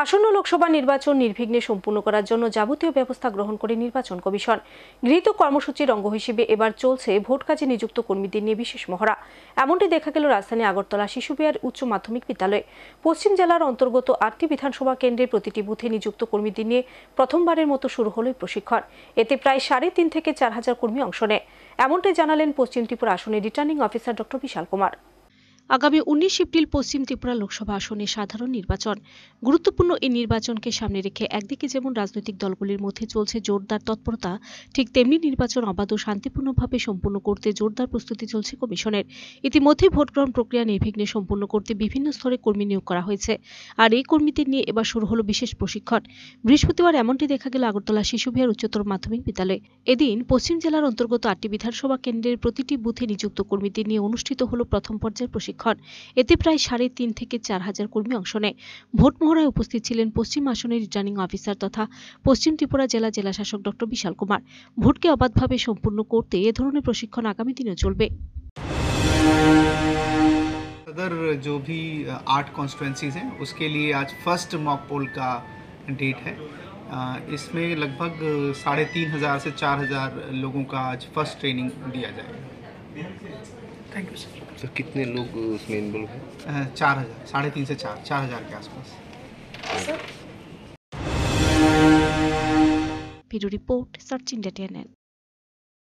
আসন্ন লোকসভা নির্বাচন নির্বিঘ্নে সম্পূর্ণ করার জন্য যাবতীয় ব্যবস্থা গ্রহণ করে নির্বাচন কমিশন। গৃহীত কর্মসূচির অঙ্গ হিসেবে এবার চলছে ভোট কাজে নিযুক্ত কর্মীদের নিয়ে বিশেষ মহড়া। এমনটি দেখা গেল রাজধানী আগরতলা শিশু বিহার উচ্চ মাধ্যমিক বিদ্যালয়ে। পশ্চিম জেলার অন্তর্গত 8টি বিধানসভা কেন্দ্রের প্রতিটি বুথে নিযুক্ত কর্মীদের নিয়ে প্রথমবারের মতো শুরু হলো প্রশিক্ষণ। এতে প্রায় 3.5 থেকে 4,000 কর্মী অংশ নেয়। এমনটাই জানালেন পশ্চিম ত্রিপুরা আসনের রিটার্নিং অফিসার ডক্টর বিশাল কুমার। আগামী 19 এপ্রিল পশ্চিম ত্রিপুরা লোকসভা আসনে সাধারণ নির্বাচন। গুরুত্বপূর্ণ এই নির্বাচনকে সামনে রেখে একদিকে যেমন রাজনৈতিক দলগুলির মধ্যে চলছে জোরদার তৎপরতা, ঠিক তেমনি নির্বাচন অবাধ ও শান্তিপূর্ণভাবে সম্পন্ন করতে জোরদার প্রস্তুতি চলছে কমিশনের। ইতিমধ্যে ভোটগ্রহণ প্রক্রিয়া নির্বিঘ্নে সম্পন্ন করতে বিভিন্ন স্তরে কর্মী নিয়োগ করা হয়েছে। আর এই কর্মীদের নিয়ে এবার শুরু হলো বিশেষ প্রশিক্ষণ। বৃহস্পতিবার এমনটি দেখা গেল আগরতলা শিশু বিহার উচ্চতর মাধ্যমিক বিদ্যালয়ে। এদিন পশ্চিম জেলার অন্তর্গত 8টি বিধানসভা কেন্দ্রের প্রতিটি বুথে নিযুক্ত কর্মীদের নিয়ে অনুষ্ঠিত হলো প্রথম পর্যায়ের প্রশিক্ষণ। এতে প্রায় 3.5 থেকে 4,000 কর্মী অংশ নেয়। ভোট মহড়ায় উপস্থিত ছিলেন পশ্চিম আসনের রিটার্নিং অফিসার তথা পশ্চিম ত্রিপুরা জেলাশাসক ডক্টর বিশাল কুমার। ভোটকে অবাধভাবে সম্পূর্ণ করতে এ ধরনের প্রশিক্ষণ আগামী দিনেও চলবে। अदर जो भी 8 कॉन्स्टिट्यूंसीज हैं उसके लिए आज फर्स्ट मॉक पोल का डेट है। इसमें लगभग 3,500 से 4,000 लोगों का आज फर्स्ट ट्रेनिंग दिया जाएगा। Thank you sir. सर कितने लोग उसमें इन्वॉल्व हैं? 4,000, 3.5 से 4,000 के आसपास। Bureau report search India TNN।